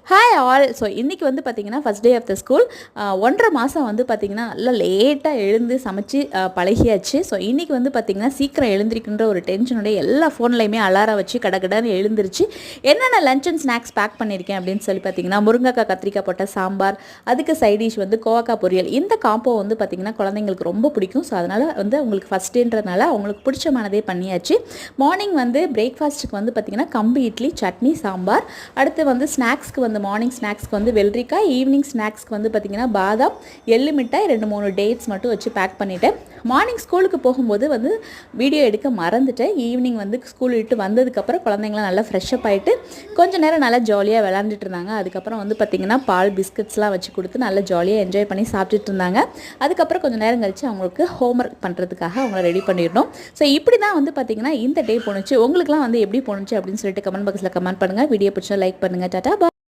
Hi all. So இன்றைக்கி வந்து பார்த்திங்கன்னா first day of the school. 1.5 மாதம் வந்து பார்த்திங்கன்னா நல்லா லேட்டாக எழுந்து சமைச்சு பழகியாச்சு. ஸோ இன்றைக்கி வந்து பார்த்திங்கன்னா சீக்கிரம் எழுந்திருக்கின்ற ஒரு டென்ஷனுடைய எல்லா ஃபோன்லையுமே அலாரம் வச்சு கடகடன்னு எழுந்திருச்சு. என்னென்ன லஞ்ச் அண்ட் ஸ்நாக்ஸ் பேக் பண்ணியிருக்கேன் அப்படின்னு சொல்லி பார்த்திங்கன்னா முருங்கைக்காய் கத்திரிக்காய் போட்ட சாம்பார், அதுக்கு சைட் டிஷ் வந்து கோவக்காய் பொரியல். இந்த காம்போ வந்து பார்த்திங்கன்னா குழந்தைங்களுக்கு ரொம்ப பிடிக்கும். ஸோ அதனால் வந்து அவங்களுக்கு ஃபஸ்ட் டேன்றதுனால அவங்களுக்கு பிடிச்சமானதே பண்ணியாச்சு. மார்னிங் வந்து பிரேக்ஃபாஸ்ட்டுக்கு வந்து பார்த்திங்கன்னா கம்பு இட்லி, சட்னி, சாம்பார். அடுத்து வந்து ஸ்நாக்ஸ்க்கு வந்து மார்னிங் ஸ்நாக்ஸ்க்கு வந்து வெள்ளரிக்காய், ஈவினிங் ஸ்நாக்ஸ்க்கு வந்து பார்த்திங்கன்னா பாதாம், எள்ளு மிட்டாய், 2-3 டேட்ஸ் மட்டும் வச்சு பேக் பண்ணிவிட்டேன். மார்னிங் ஸ்கூலுக்கு போகும்போது வந்து வீடியோ எடுக்க மறந்துட்டேன். ஈவினிங் வந்து ஸ்கூல் விட்டு வந்ததுக்கப்புறம் குழந்தைங்களாம் நல்லா ஃப்ரெஷ்அப் ஆகிட்டு கொஞ்சம் நேரம் நல்லா ஜாலியாக விளாண்டுட்டு இருந்தாங்க. அதுக்கப்புறம் வந்து பார்த்திங்கன்னா பால் பிஸ்கட்ஸ்லாம் வச்சு கொடுத்து நல்லா ஜாலியாக என்ஜாய் பண்ணி சாப்பிட்டுட்டு இருந்தாங்க. அதுக்கப்புறம் கொஞ்சம் நேரம் கழித்து அவங்களுக்கு ஹோம்ஒர்க் பண்ணுறதுக்காக அவங்கள ரெடி பண்ணிடணும். ஸோ இப்படி தான் வந்து பார்த்திங்கன்னா இந்த டே போணுச்சு. உங்களுக்குலாம் வந்து எப்படி போணுச்சு அப்படின்னு சொல்லிட்டு கமெண்ட் பாக்ஸில் கமெண்ட் பண்ணுங்கள். வீடியோ பிடிச்சா லைக் பண்ணுங்கள். டாடா பாய்.